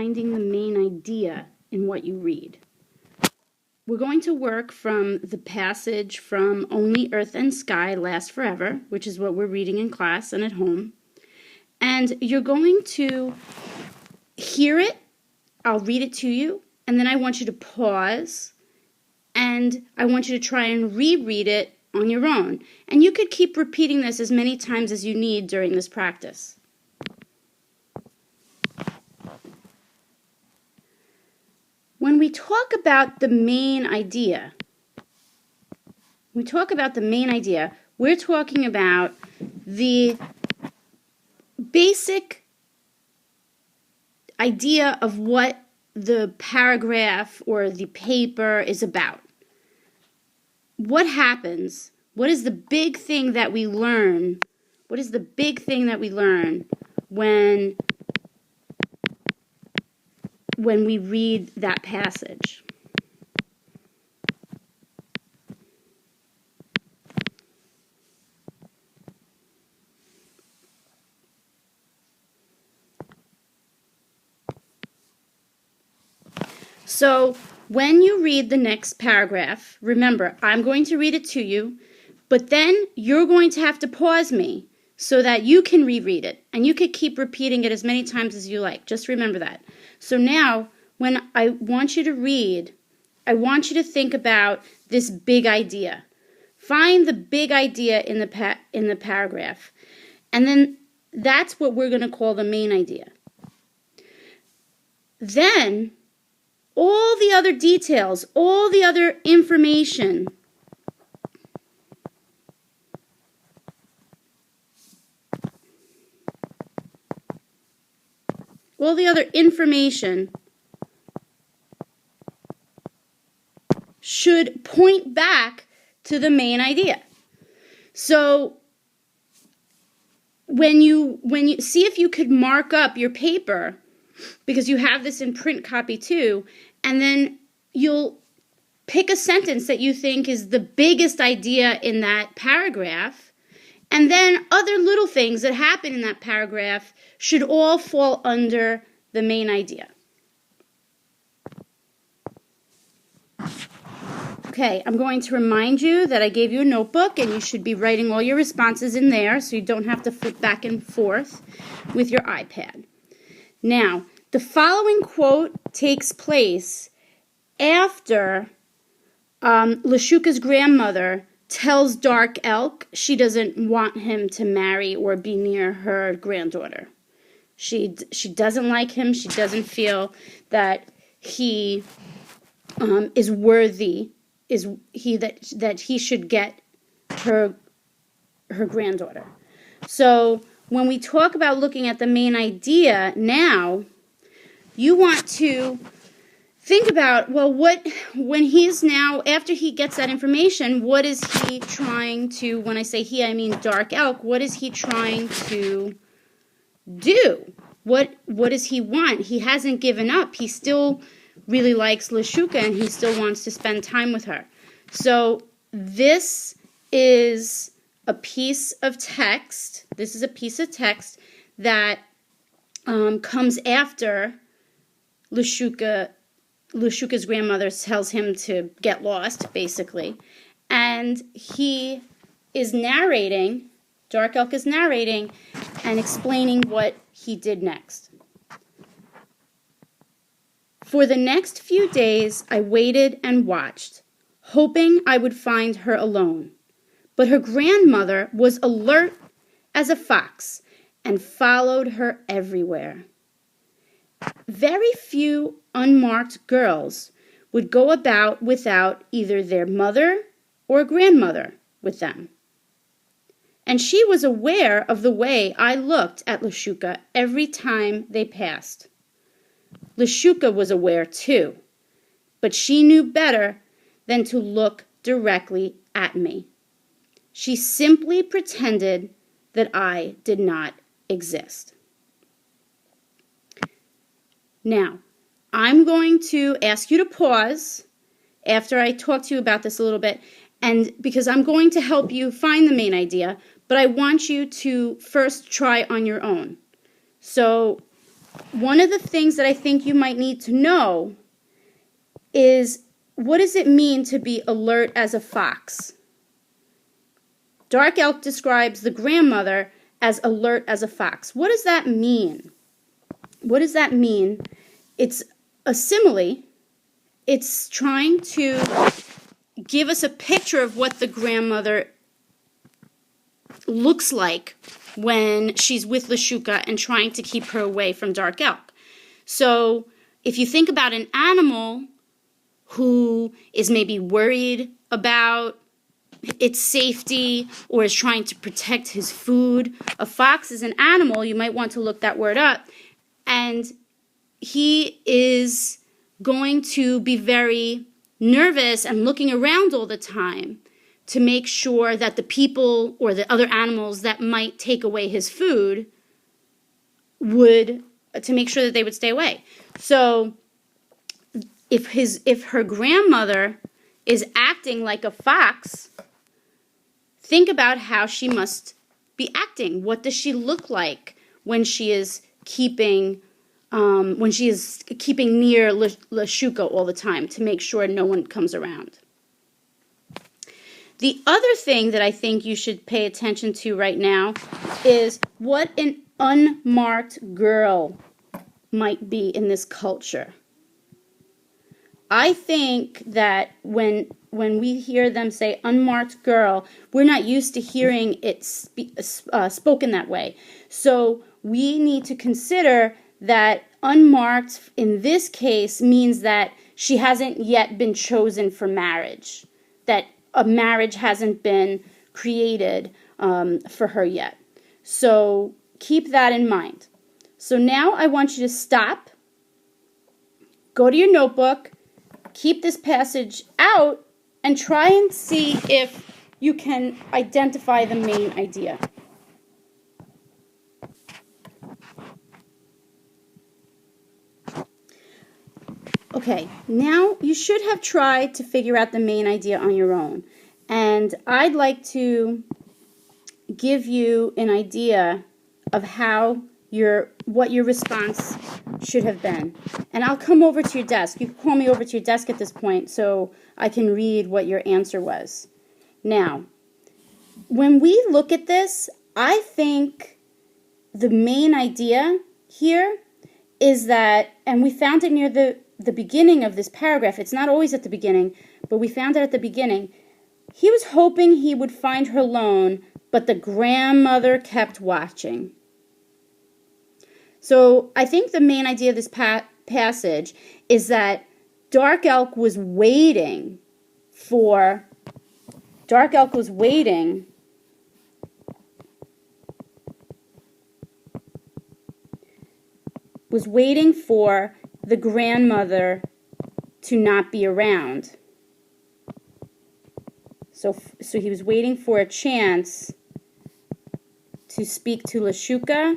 finding the main idea in what you read. We're going to work from the passage from Only Earth and Sky Last Forever, which is what we're reading in class and at home. And you're going to hear it. I'll read it to you, and then I want you to pause, and I want you to try and reread it on your own. And you could keep repeating this as many times as you need during this practice. When we talk about the main idea, we're talking about the basic idea of what the paragraph or the paper is about. What happens? What is the big thing that we learn? What is the big thing that we learn when we read that passage? So when you read the next paragraph, remember, I'm going to read it to you, but then you're going to have to pause me so that you can reread it, and you could keep repeating it as many times as you like. Just remember that. So now, when I want you to read, I want you to think about this big idea. Find the big idea in the paragraph, and then that's what we're going to call the main idea. Then, all the other details, all the other information should point back to the main idea. So when you see if you could mark up your paper, because you have this in print copy too, and then you'll pick a sentence that you think is the biggest idea in that paragraph, and then other little things that happen in that paragraph should all fall under the main idea. Okay, I'm going to remind you that I gave you a notebook, and you should be writing all your responses in there so you don't have to flip back and forth with your iPad. Now, the following quote takes place after Lashuka's grandmother tells Dark Elk she doesn't want him to marry or be near her granddaughter. She doesn't like him. She doesn't feel that he is worthy. That he should get her granddaughter. So when we talk about looking at the main idea now, you want to think about, well, when he's now, after he gets that information, what is he trying to, when I say he, I mean Dark Elk, what is he trying to do? What does he want? He hasn't given up. He still really likes Lashuka, and he still wants to spend time with her. So this is a piece of text. This is a piece of text that comes after Lashuka's grandmother tells him to get lost, basically. And he is narrating, Dark Elk is narrating and explaining what he did next. For the next few days, I waited and watched, hoping I would find her alone. But her grandmother was alert as a fox and followed her everywhere. Very few unmarked girls would go about without either their mother or grandmother with them. And she was aware of the way I looked at Lashuka every time they passed. Lashuka was aware too, but she knew better than to look directly at me. She simply pretended that I did not exist. Now, I'm going to ask you to pause after I talk to you about this a little bit, and because I'm going to help you find the main idea, but I want you to first try on your own. So one of the things that I think you might need to know is, what does it mean to be alert as a fox? Dark Elk describes the grandmother as alert as a fox. What does that mean? What does that mean? It's a simile. It's trying to give us a picture of what the grandmother looks like when she's with Lashuka and trying to keep her away from Dark Elk. So if you think about an animal who is maybe worried about its safety or is trying to protect his food, a fox is an animal, you might want to look that word up, and he is going to be very nervous and looking around all the time to make sure that the people or the other animals that might take away his food to make sure that they would stay away. So if her grandmother is acting like a fox, think about how she must be acting. What does she look like when she is keeping near Lashuka all the time to make sure no one comes around? The other thing that I think you should pay attention to right now is what an unmarked girl might be in this culture. I think that when we hear them say unmarked girl, we're not used to hearing it spoken that way. So we need to consider that unmarked in this case means that she hasn't yet been chosen for marriage, that a marriage hasn't been created for her yet. So keep that in mind. So now I want you to stop, go to your notebook, keep this passage out, and try and see if you can identify the main idea. Okay, now you should have tried to figure out the main idea on your own. And I'd like to give you an idea of what your response should have been. And I'll come over to your desk. You can call me over to your desk at this point so I can read what your answer was. Now, when we look at this, I think the main idea here is that, and we found it near the beginning of this paragraph. It's not always at the beginning, but we found it at the beginning. He was hoping he would find her alone, but the grandmother kept watching. So I think the main idea of this passage is that Dark Elk was waiting for the grandmother to not be around. So he was waiting for a chance to speak to Lashuka,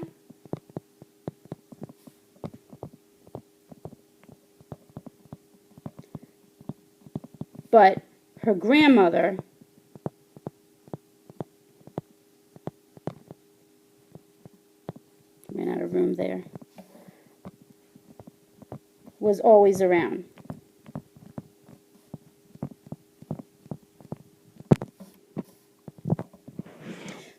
but her grandmother ran out of room there, was always around.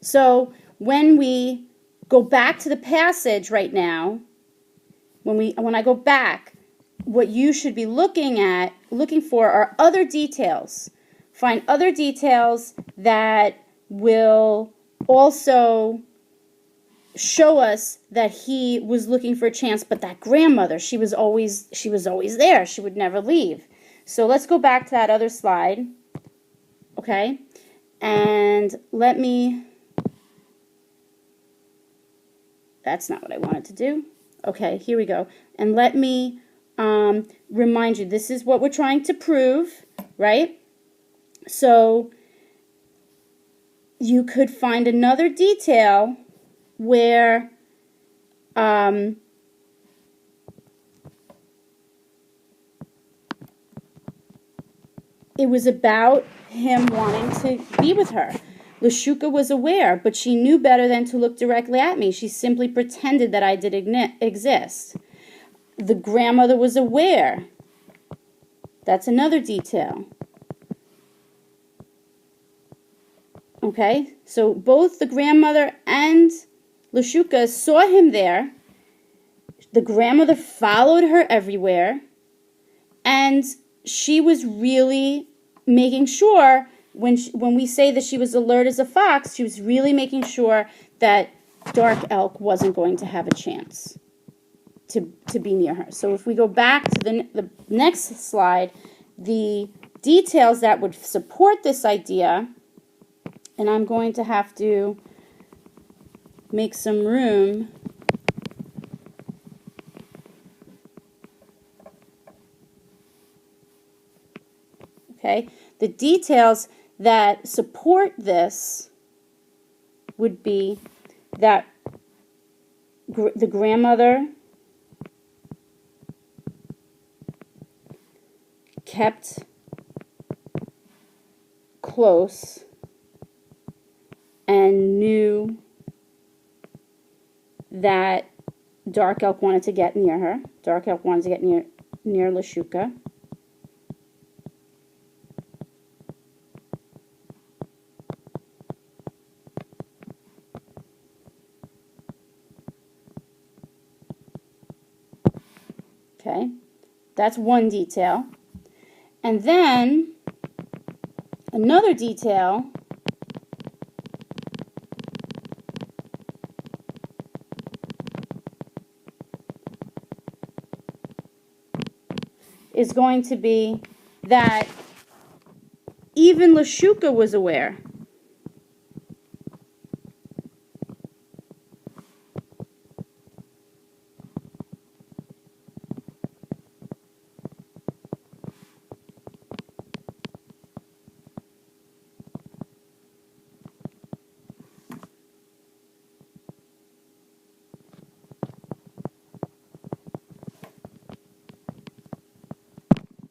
So when we go back to the passage right now, when I go back, what you should be looking for are other details. Find other details that will also show us that he was looking for a chance, but that grandmother, she was always there. She would never leave. So let's go back to that other slide. Okay? And that's not what I wanted to do. Okay, here we go. And let me remind you, this is what we're trying to prove, right? So you could find another detail where it was about him wanting to be with her. Lashuka was aware, but she knew better than to look directly at me. She simply pretended that I did exist. The grandmother was aware. That's another detail. Okay, so both the grandmother and Lashuka saw him there. The grandmother followed her everywhere, and she was really making sure, when we say that she was alert as a fox, she was really making sure that Dark Elk wasn't going to have a chance to be near her. So if we go back to the next slide, the details that would support this idea, and I'm going to have to make some room. Okay, the details that support this would be that the grandmother kept close and knew that Dark Elk wanted to get near her. Dark Elk wanted to get near Lashuka. Okay, that's one detail. And then another detail is going to be that even Lashuka was aware.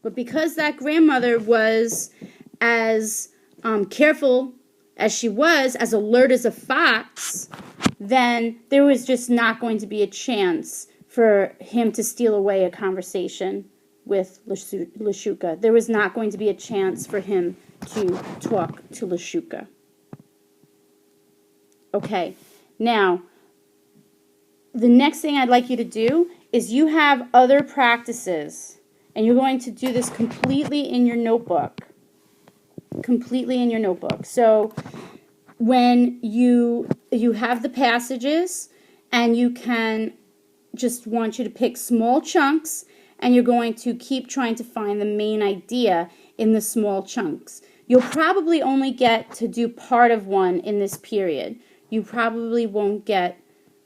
But because that grandmother was as careful as she was, as alert as a fox, then there was just not going to be a chance for him to steal away a conversation with Lashuka. There was not going to be a chance for him to talk to Lashuka. Okay, now, the next thing I'd like you to do is you have other practices. And you're going to do this completely in your notebook. Completely in your notebook. So when you have the passages, and you can just want you to pick small chunks, and you're going to keep trying to find the main idea in the small chunks. You'll probably only get to do part of one in this period. You probably won't get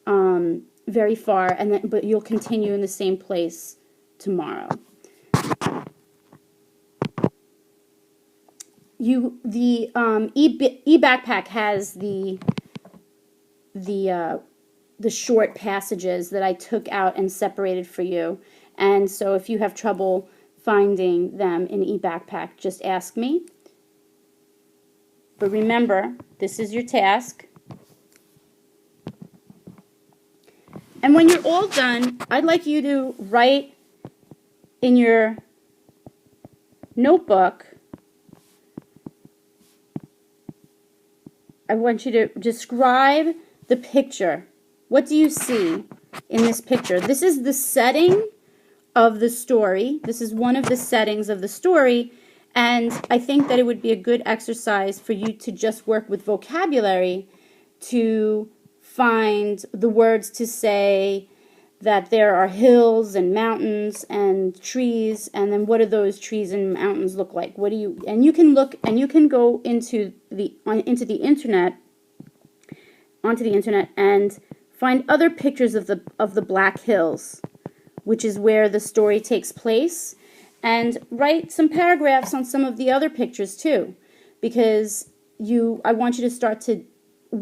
very far, but you'll continue in the same place tomorrow. The e-backpack has the short passages that I took out and separated for you, and so if you have trouble finding them in e-backpack, just ask me. But remember, this is your task. And when you're all done, I'd like you to write in your notebook. I want you to describe the picture. What do you see in this picture? This is the setting of the story. This is one of the settings of the story, and I think that it would be a good exercise for you to just work with vocabulary to find the words to say that there are hills and mountains and trees, and then what do those trees and mountains look like? What do you, and you can look, and you can go onto the internet and find other pictures of the Black Hills, which is where the story takes place, and write some paragraphs on some of the other pictures too, because I want you to start to